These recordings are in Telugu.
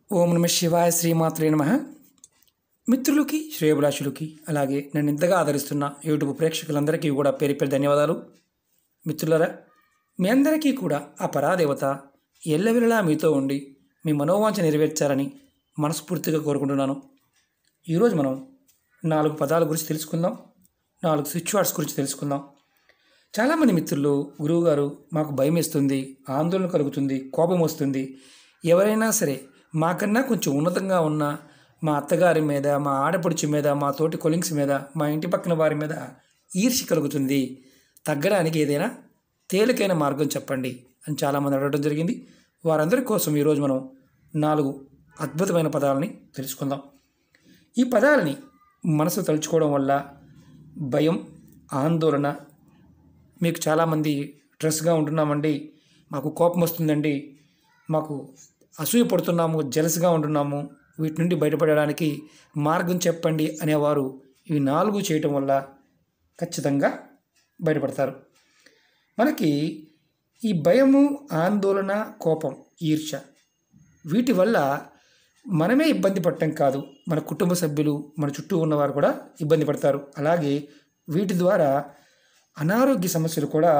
ఓం నమ శివాయ శ్రీమాత్రే నమః. మిత్రులకి శ్రేయోభిలాషులకి అలాగే నన్ను ఇంతగా ఆదరిస్తున్న యూట్యూబ్ ప్రేక్షకులందరికీ కూడా పేరు పేరు ధన్యవాదాలు. మిత్రులరా, మీ అందరికీ కూడా ఆ పరాదేవత ఎల్లవెల్లలా మీతో ఉండి మీ మనోవాంఛ నెరవేర్చాలని మనస్ఫూర్తిగా కోరుకుంటున్నాను. ఈరోజు మనం 4 పదాల గురించి తెలుసుకుందాం, 4 స్విచ్ వర్డ్స్ గురించి తెలుసుకుందాం. చాలామంది మిత్రులు, గురువుగారు మాకు భయం వేస్తుంది, ఆందోళన కలుగుతుంది, కోపం వస్తుంది, ఎవరైనా సరే మాకన్నా కొంచెం ఉన్నతంగా ఉన్న మా అత్తగారి మీద, మా ఆడపడుచు మీద, మా తోటి కొలీగ్స్ మీద, మా ఇంటి పక్కన వారి మీద ఈర్ష్య కలుగుతుంది, తగ్గడానికి ఏదైనా తేలికైన మార్గం చెప్పండి అని చాలామంది అడగడం జరిగింది. వారందరి కోసం ఈరోజు మనం 4 అద్భుతమైన పదాలని తెలుసుకుందాం. ఈ పదాలని మనసు తలుచుకోవడం వల్ల భయం, ఆందోళన, మీకు చాలామంది స్ట్రెస్గా ఉంటున్నామండి, మాకు కోపం వస్తుందండి, మాకు అసూయ పడుతున్నాము, జెలస్గా ఉంటున్నాము, వీటి నుండి బయటపడడానికి మార్గం చెప్పండి అనేవారు ఇవి 4 చేయటం వల్ల ఖచ్చితంగా బయటపడతారు. మనకి ఈ భయము, ఆందోళన, కోపం, ఈర్ష్య వీటి వల్ల మనమే ఇబ్బంది పడటం కాదు, మన కుటుంబ సభ్యులు, మన చుట్టూ ఉన్నవారు కూడా ఇబ్బంది పడతారు. అలాగే వీటి ద్వారా అనారోగ్య సమస్యలు కూడా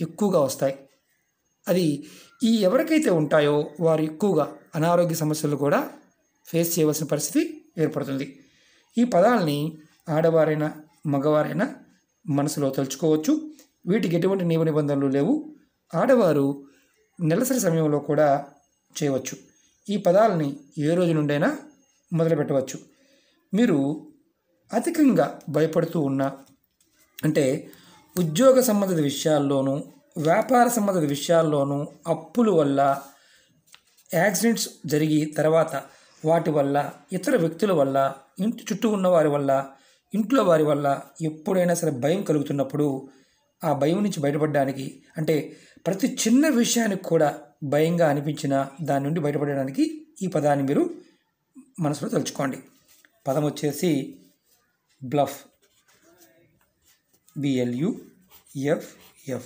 ఎక్కువగా వస్తాయి. అది ఎవరికైతే ఉంటాయో వారు ఎక్కువగా అనారోగ్య సమస్యలు కూడా ఫేస్ చేయవలసిన పరిస్థితి ఏర్పడుతుంది. ఈ పదాలని ఆడవారైనా మగవారైనా మనసులో తలుచుకోవచ్చు. వీటికి ఎటువంటి నియమ నిబంధనలు లేవు. ఆడవారు నెలసరి సమయంలో కూడా చేయవచ్చు. ఈ పదాలని ఏ రోజు నుండైనా మొదలు పెట్టవచ్చు. మీరు అధికంగా భయపడుతూ ఉన్నా, అంటే ఉద్యోగ సంబంధిత విషయాల్లోనూ, వ్యాపార సంబంధిత విషయాల్లోనూ అప్పుల వల్ల, యాక్సిడెంట్స్ జరిగి తర్వాత వాటి వల్ల, ఇతర వ్యక్తుల వల్ల, ఇంటి చుట్టూ ఉన్న వారి వల్ల, ఇంట్లో వారి వల్ల ఎప్పుడైనా సరే భయం కలుగుతున్నప్పుడు ఆ భయం నుంచి బయటపడడానికి, అంటే ప్రతి చిన్న విషయానికి కూడా భయంగా అనిపించిన దాని నుండి బయటపడడానికి ఈ పదాన్ని మీరు మనసులో తలుచుకోండి. పదం వచ్చేసి బ్లఫ్, BLUFF.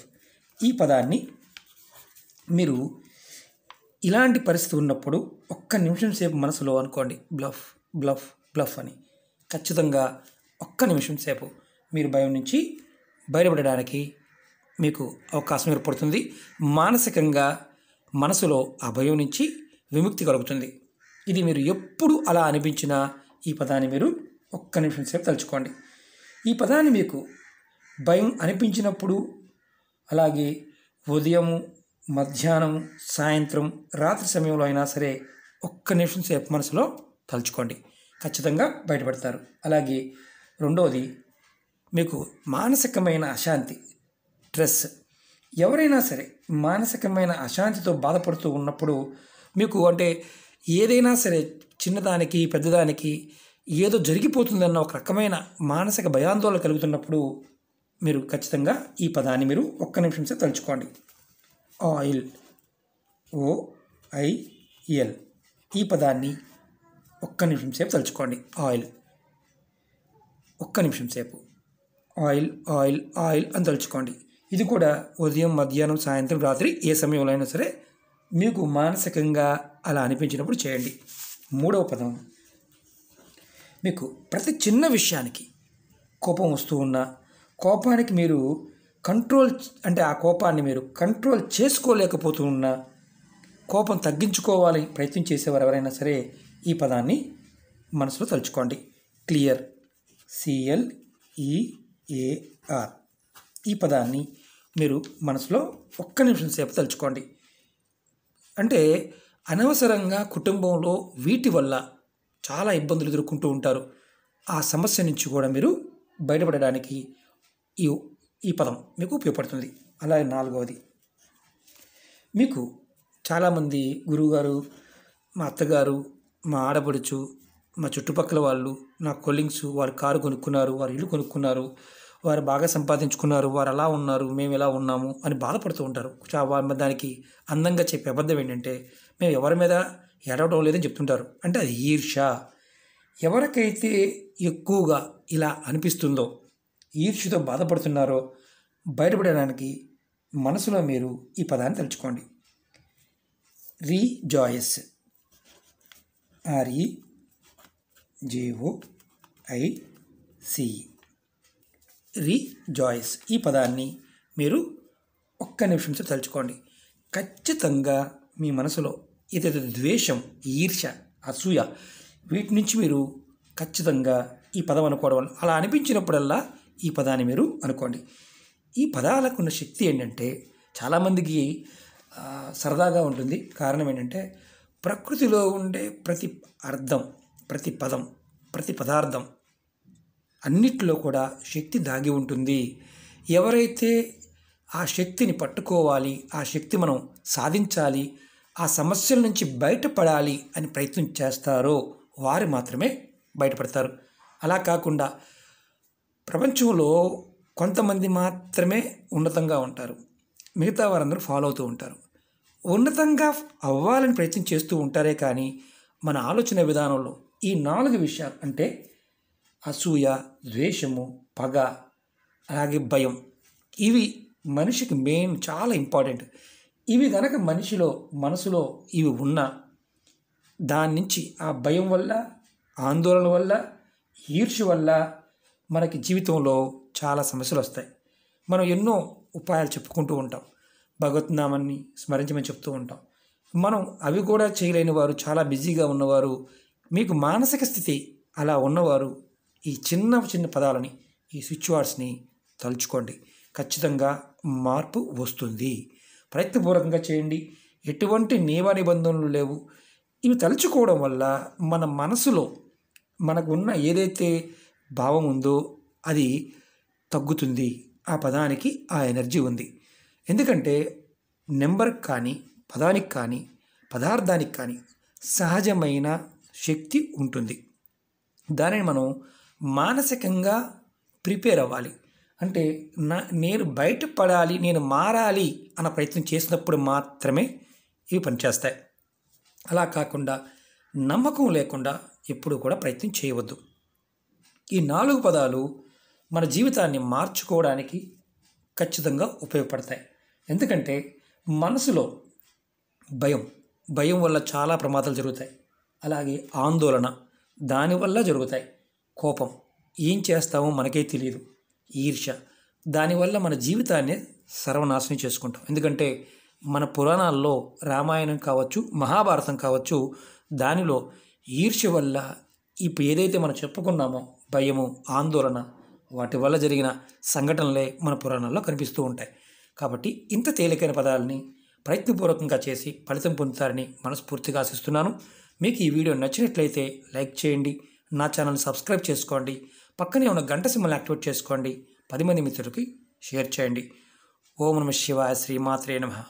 ఈ పదాన్ని మీరు ఇలాంటి పరిస్థితి ఉన్నప్పుడు ఒక్క నిమిషం సేపు మనసులో అనుకోండి, బ్లఫ్ బ్లఫ్ బ్లఫ్ అని. ఖచ్చితంగా ఒక్క నిమిషం సేపు మీరు భయం నుంచి బయటపడడానికి మీకు అవకాశం ఏర్పడుతుంది. మానసికంగా మనసులో ఆ భయం నుంచి విముక్తి కలుగుతుంది. ఇది మీరు ఎప్పుడు అలా అనిపించినా ఈ పదాన్ని మీరు ఒక్క నిమిషం సేపు తలుచుకోండి. ఈ పదాన్ని మీకు భయం అనిపించినప్పుడు, అలాగే ఉదయం, మధ్యాహ్నం, సాయంత్రం, రాత్రి సమయంలో అయినా సరే ఒక్క నిమిషం సేపు మనసులో తలుచుకోండి, ఖచ్చితంగా బయటపడతారు. అలాగే రెండవది, మీకు మానసికమైన అశాంతి, స్ట్రెస్, ఎవరైనా సరే మానసికమైన అశాంతితో బాధపడుతూ ఉన్నప్పుడు, మీకు అంటే ఏదైనా సరే చిన్నదానికి పెద్దదానికి ఏదో జరిగిపోతుందన్న ఒక రకమైన మానసిక భయాందోళన కలుగుతున్నప్పుడు మీరు ఖచ్చితంగా ఈ పదాన్ని మీరు ఒక్క నిమిషం సేపు తలుచుకోండి. Oil, OIL. ఈ పదాన్ని ఒక్క నిమిషం సేపు తలుచుకోండి. ఆయిల్, ఒక్క నిమిషం సేపు ఆయిల్ ఆయిల్ ఆయిల్ అని తలుచుకోండి. ఇది కూడా ఉదయం, మధ్యాహ్నం, సాయంత్రం, రాత్రి ఏ సమయంలో అయినా సరే మీకు మానసికంగా అలా అనిపించినప్పుడు చేయండి. మూడవ పదం, మీకు ప్రతి చిన్న విషయానికి కోపం వస్తూ ఉన్నా, కోపానికి మీరు ఆ కోపాన్ని మీరు కంట్రోల్ చేసుకోలేకపోతూ ఉన్నా, కోపం తగ్గించుకోవాలని ప్రయత్నం చేసేవారు ఎవరైనా సరే ఈ పదాన్ని మనసులో తలుచుకోండి. Clear, CLEAR. ఈ పదాన్ని మీరు మనసులో ఒక్క నిమిషం సేపు తలుచుకోండి. అంటే అనవసరంగా కుటుంబంలో వీటి వల్ల చాలా ఇబ్బందులు ఎదుర్కొంటూ ఉంటారు. ఆ సమస్య నుంచి కూడా మీరు బయటపడడానికి ఈ పదం మీకు ఉపయోగపడుతుంది. అలాగే నాలుగవది, మీకు చాలామంది గురువుగారు, మా అత్తగారు, మా ఆడపడుచు, మా చుట్టుపక్కల వాళ్ళు, నా కొలీగ్స్, వారు కారు కొనుక్కున్నారు, వారు ఇల్లు కొనుక్కున్నారు, వారు బాగా సంపాదించుకున్నారు, వారు అలా ఉన్నారు, మేము ఎలా ఉన్నాము అని బాధపడుతూ ఉంటారు. దానికి అందంగా చెప్పే అబద్ధం ఏంటంటే మేము ఎవరి మీద ఏడవడం లేదని చెప్తుంటారు. అంటే అది ఈర్ష్య. ఎవరికైతే ఎక్కువగా ఇలా అనిపిస్తుందో, ఈర్ష్యతో బాధపడుతున్నారో బయటపడడానికి మనసులో మీరు ఈ పదాన్ని తలుచుకోండి. Rejoice, REJOICE, rejoice. ఈ పదాన్ని మీరు ఒక్క నిమిషంతో తలుచుకోండి. ఖచ్చితంగా మీ మనసులో ఏదైతే ద్వేషం, ఈర్ష్య, అసూయ వీటి నుంచి మీరు ఖచ్చితంగా ఈ పదం అనుకోవడం వల్ల, అలా అనిపించినప్పుడల్లా ఈ పదాన్ని మీరు అనుకోండి. ఈ పదాలకు ఉన్న శక్తి ఏంటంటే చాలామందికి సరదాగా ఉంటుంది. కారణం ఏంటంటే ప్రకృతిలో ఉండే ప్రతి అర్థం, ప్రతి పదం, ప్రతి పదార్థం అన్నిట్లో కూడా శక్తి దాగి ఉంటుంది. ఎవరైతే ఆ శక్తిని పట్టుకోవాలి, ఆ శక్తి మనం సాధించాలి, ఆ సమస్యల నుంచి బయటపడాలి అని ప్రయత్నం చేస్తారో వారు మాత్రమే బయటపడతారు. అలా కాకుండా ప్రపంచంలో కొంతమంది మాత్రమే ఉన్నతంగా ఉంటారు, మిగతా వారందరూ ఫాలో అవుతూ ఉంటారు. ఉన్నతంగా అవ్వాలని ప్రయత్నం చేస్తూ ఉంటారే కానీ మన ఆలోచన విధానంలో ఈ 4 విషయాలు అంటే అసూయ, ద్వేషము, పగ, అలాగే భయం, ఇవి మనిషికి మెయిన్, చాలా ఇంపార్టెంట్. ఇవి కనుక మనసులో ఇవి ఉన్నా దాని నుంచి ఆ భయం వల్ల, ఆందోళన వల్ల, ఈర్ష్య వల్ల మనకి జీవితంలో చాలా సమస్యలు వస్తాయి. మనం ఎన్నో ఉపాయాలు చెప్పుకుంటూ ఉంటాం, భగవద్నామాన్ని స్మరించమని చెప్తూ ఉంటాం. మనం అవి కూడా చేయలేని వారు, చాలా బిజీగా ఉన్నవారు, మీకు మానసిక స్థితి అలా ఉన్నవారు ఈ చిన్న చిన్న పదాలని, ఈ స్విచ్ వర్డ్స్ని తలుచుకోండి. ఖచ్చితంగా మార్పు వస్తుంది. ప్రయత్నపూర్వకంగా చేయండి. ఎటువంటి నియమ నిబంధనలు లేవు. ఇవి తలుచుకోవడం వల్ల మన మనసులో మనకు ఉన్న ఏదైతే భావం ఉందో అది తగ్గుతుంది. ఆ పదానికి ఆ ఎనర్జీ ఉంది. ఎందుకంటే నెంబర్కి కానీ, పదానికి కానీ, పదార్థానికి కానీ సహజమైన శక్తి ఉంటుంది. దానిని మనం మానసికంగా ప్రిపేర్ అవ్వాలి. అంటే నేను బయటపడాలి, నేను మారాలి అన్న ప్రయత్నం చేసినప్పుడు మాత్రమే ఇవి పనిచేస్తాయి. అలా కాకుండా నమ్మకం లేకుండా ఎప్పుడూ కూడా ప్రయత్నం చేయవద్దు. ఈ 4 పదాలు మన జీవితాన్ని మార్చుకోవడానికి ఖచ్చితంగా ఉపయోగపడతాయి. ఎందుకంటే మనసులో భయం వల్ల చాలా ప్రమాదాలు జరుగుతాయి. అలాగే ఆందోళన దానివల్ల జరుగుతాయి. కోపం, ఏం చేస్తామో మనకే తెలియదు. ఈర్ష్య, దానివల్ల మన జీవితాన్ని సర్వనాశనం చేసుకుంటాం. ఎందుకంటే మన పురాణాల్లో రామాయణం కావచ్చు, మహాభారతం కావచ్చు, దానిలో ఈర్ష్య వల్ల ఇప్పుడు ఏదైతే మనం చెప్పుకున్నామో భయము, ఆందోళన, వాటి వల్ల జరిగిన సంఘటనలే మన పురాణాల్లో కనిపిస్తూ ఉంటాయి. కాబట్టి ఇంత తేలికైన పదాలని ప్రయత్నపూర్వకంగా చేసి ఫలితం పొందుతారని మనస్ఫూర్తిగా ఆశిస్తున్నాను. మీకు ఈ వీడియో నచ్చినట్లయితే లైక్ చేయండి, నా ఛానల్ సబ్స్క్రైబ్ చేసుకోండి, పక్కనే ఉన్న గంట సింబల్ యాక్టివేట్ చేసుకోండి, 10 మంది మిత్రులకి షేర్ చేయండి. ఓం నమః శివాయ. శ్రీమాత్రే నమః.